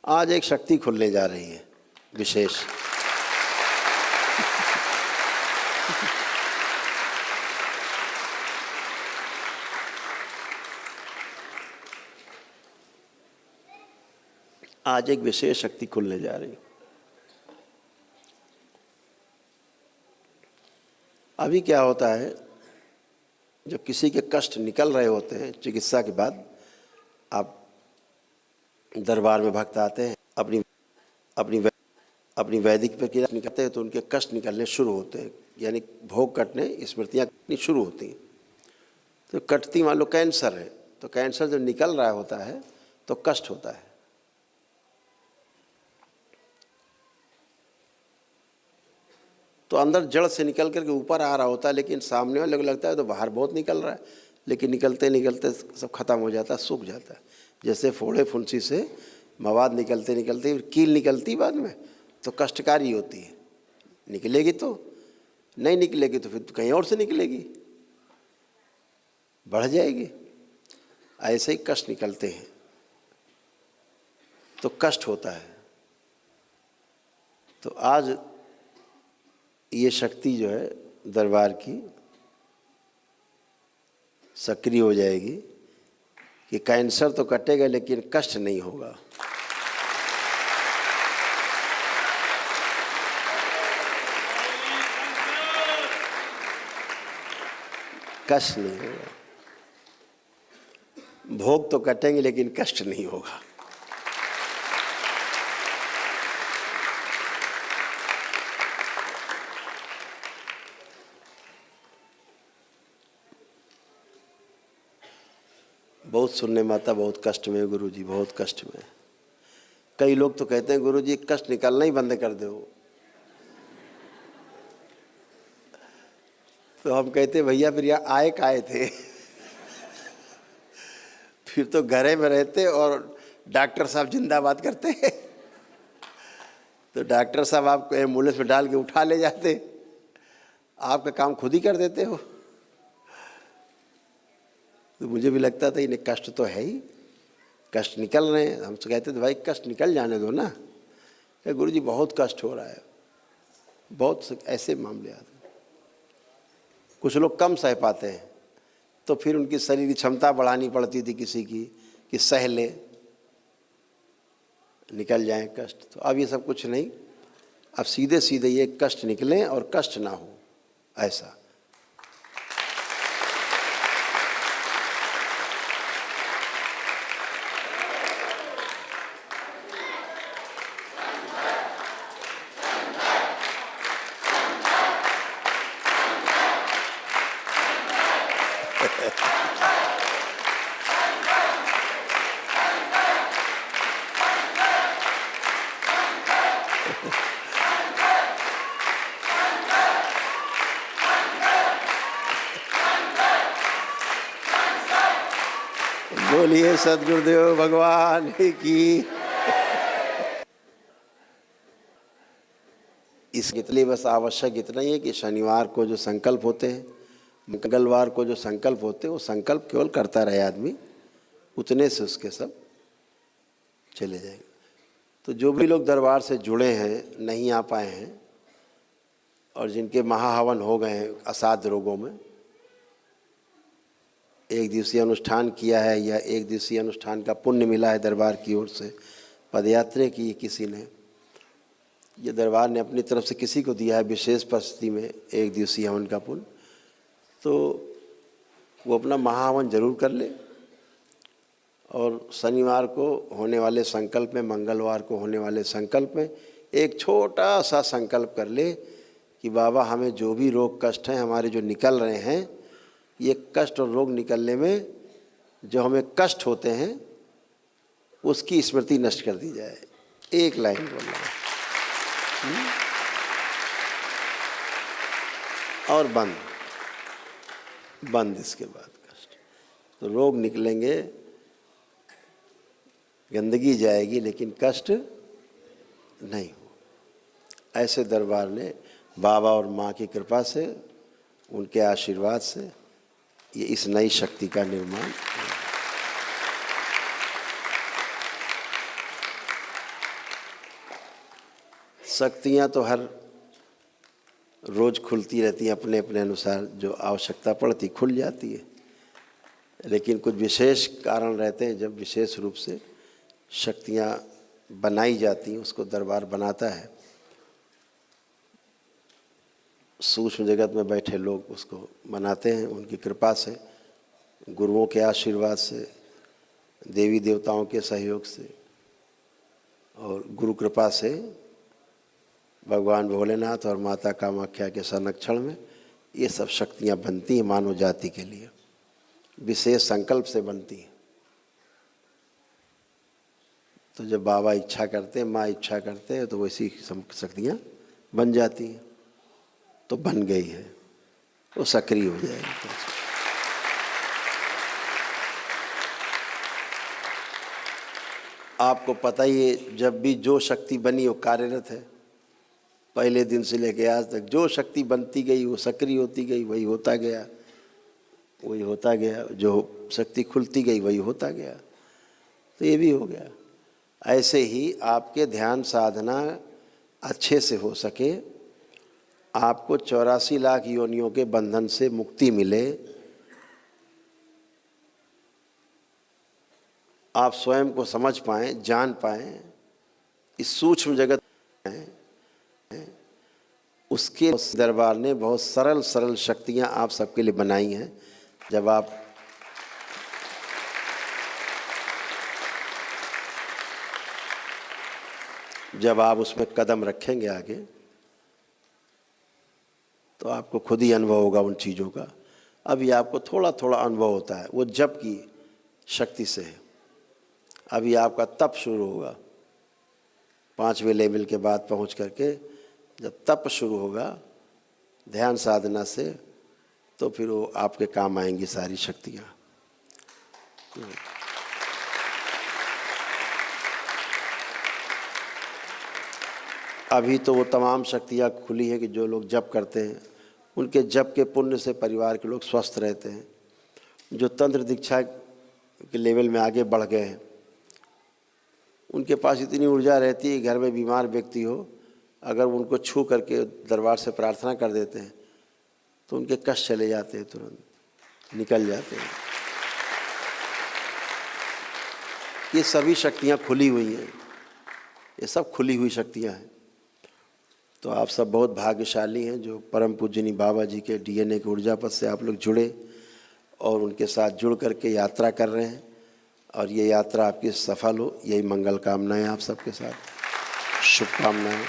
आज एक शक्ति खुलने जा रही है विशेष। आज एक विशेष शक्ति खुलने जा रही है। अभी क्या होता है, जब किसी के कष्ट निकल रहे होते हैं चिकित्सा के बाद, आप दरबार में भक्त आते हैं, अपनी वैदिक प्रक्रिया निकलते हैं तो उनके कष्ट निकलने शुरू होते हैं, यानी भोग कटने, स्मृतियाँ कटनी शुरू होती हैं। तो कटती, मान लो कैंसर है, तो कैंसर जब निकल रहा होता है तो कष्ट होता है। तो अंदर जड़ से निकल करके ऊपर आ रहा होता है, लेकिन सामने वाले को लगता है तो बाहर बहुत निकल रहा है, लेकिन निकलते निकलते सब खत्म हो जाता है, सूख जाता है। जैसे फोड़े फुंसी से मवाद निकलते निकलते कील निकलती बाद में तो कष्टकारी होती है, निकलेगी तो नहीं, निकलेगी तो फिर तो कहीं और से निकलेगी, बढ़ जाएगी। ऐसे ही कष्ट निकलते हैं तो कष्ट होता है। तो आज ये शक्ति जो है दरबार की सक्रिय हो जाएगी कि कैंसर तो कटेगा लेकिन कष्ट नहीं होगा। कष्ट नहीं होगा, भोग तो कटेंगे लेकिन कष्ट नहीं होगा। बहुत सुनने में आता, बहुत कष्ट में गुरु जी, बहुत कष्ट में। कई लोग तो कहते हैं गुरु जी कष्ट निकालना ही बंद कर दो। तो हम कहते हैं भैया फिर यहाँ आए काहे थे? फिर तो घरे में रहते और डॉक्टर साहब जिंदाबाद करते। तो डॉक्टर साहब आपको एम्बुलेंस में डाल के उठा ले जाते, आपका काम खुद ही कर देते हो। तो मुझे भी लगता था इन्हें कष्ट तो है ही, कष्ट निकल रहे हैं। हम तो कहते थे भाई कष्ट निकल जाने दो ना। गुरु जी बहुत कष्ट हो रहा है, बहुत ऐसे मामले आते हैं। कुछ लोग कम सह पाते हैं तो फिर उनकी शरीर की क्षमता बढ़ानी पड़ती थी किसी की कि सह ले, निकल जाए कष्ट। तो अब ये सब कुछ नहीं, अब सीधे सीधे ये कष्ट निकलें और कष्ट ना हो, ऐसा। बोलिए सद्गुरुदेव भगवान की। इसके लिए बस आवश्यक इतना ही है कि शनिवार को जो संकल्प होते हैं, मंगलवार को जो संकल्प होते हैं, वो संकल्प केवल करता रहे आदमी, उतने से उसके सब चले जाएंगे। तो जो भी लोग दरबार से जुड़े हैं, नहीं आ पाए हैं और जिनके महाहवन हो गए हैं असाध्य रोगों में, एक दिवसीय अनुष्ठान किया है या एक दिवसीय अनुष्ठान का पुण्य मिला है दरबार की ओर से, पदयात्रा की किसी ने, ये दरबार ने अपनी तरफ से किसी को दिया है विशेष परिस्थिति में एक दिवसीय हवन का पुण्य, तो वो अपना महाहवन जरूर कर ले। और शनिवार को होने वाले संकल्प में, मंगलवार को होने वाले संकल्प में एक छोटा सा संकल्प कर ले कि बाबा हमें जो भी रोग कष्ट हैं हमारे जो निकल रहे हैं, ये कष्ट और रोग निकलने में जो हमें कष्ट होते हैं उसकी स्मृति नष्ट कर दी जाए। एक लाइन बोलना है और बंद इसके बाद कष्ट। तो रोग निकलेंगे, गंदगी जाएगी, लेकिन कष्ट नहीं हो। ऐसे दरबार ने बाबा और माँ की कृपा से, उनके आशीर्वाद से ये इस नई शक्ति का निर्माण। शक्तियाँ तो हर रोज़ खुलती रहती हैं, अपने अपने अनुसार जो आवश्यकता पड़ती खुल जाती है, लेकिन कुछ विशेष कारण रहते हैं जब विशेष रूप से शक्तियाँ बनाई जाती हैं, उसको दरबार बनाता है। सूक्ष्म जगत में बैठे लोग उसको बनाते हैं, उनकी कृपा से, गुरुओं के आशीर्वाद से, देवी देवताओं के सहयोग से और गुरु कृपा से भगवान भोलेनाथ और माता कामाख्या के संरक्षण में ये सब शक्तियाँ बनती हैं मानव जाति के लिए, विशेष संकल्प से बनती हैं। तो जब बाबा इच्छा करते हैं, माँ इच्छा करते हैं, तो वैसी शक्तियाँ बन जाती हैं। तो बन गई है, वो सक्रिय हो जाएगी। आपको पता ही है, जब भी जो शक्ति बनी वो कार्यरत है। पहले दिन से लेकर आज तक जो शक्ति बनती गई वो सक्रिय होती गई, वही होता गया, वही होता गया। जो शक्ति खुलती गई वही होता गया। तो ये भी हो गया। ऐसे ही आपके ध्यान साधना अच्छे से हो सके, आपको 84 लाख योनियों के बंधन से मुक्ति मिले, आप स्वयं को समझ पाएं, जान पाएं, इस सूक्ष्म जगत में उसके दरबार ने बहुत सरल सरल शक्तियां आप सबके लिए बनाई हैं। जब आप उसमें कदम रखेंगे आगे, तो आपको खुद ही अनुभव होगा उन चीज़ों का। अभी आपको थोड़ा थोड़ा अनुभव होता है, वो जप की शक्ति से है। अभी आपका तप शुरू होगा, 5वें लेवल के बाद पहुंच करके जब तप शुरू होगा ध्यान साधना से, तो फिर वो आपके काम आएंगी सारी शक्तियाँ। अभी तो वो तमाम शक्तियाँ खुली हैं कि जो लोग जप करते हैं, उनके जप के पुण्य से परिवार के लोग स्वस्थ रहते हैं। जो तंत्र दीक्षा के लेवल में आगे बढ़ गए हैं, उनके पास इतनी ऊर्जा रहती है, घर में बीमार व्यक्ति हो, अगर उनको छू करके दरबार से प्रार्थना कर देते हैं तो उनके कष्ट चले जाते हैं, तुरंत निकल जाते हैं। ये सभी शक्तियाँ खुली हुई हैं, ये सब खुली हुई शक्तियाँ हैं। तो आप सब बहुत भाग्यशाली हैं जो परम पूजनीय बाबा जी के DNA के ऊर्जा पथ से आप लोग जुड़े और उनके साथ जुड़ करके यात्रा कर रहे हैं। और ये यात्रा आपकी सफल हो, यही मंगल कामनाएं आप सबके साथ, शुभकामनाएं।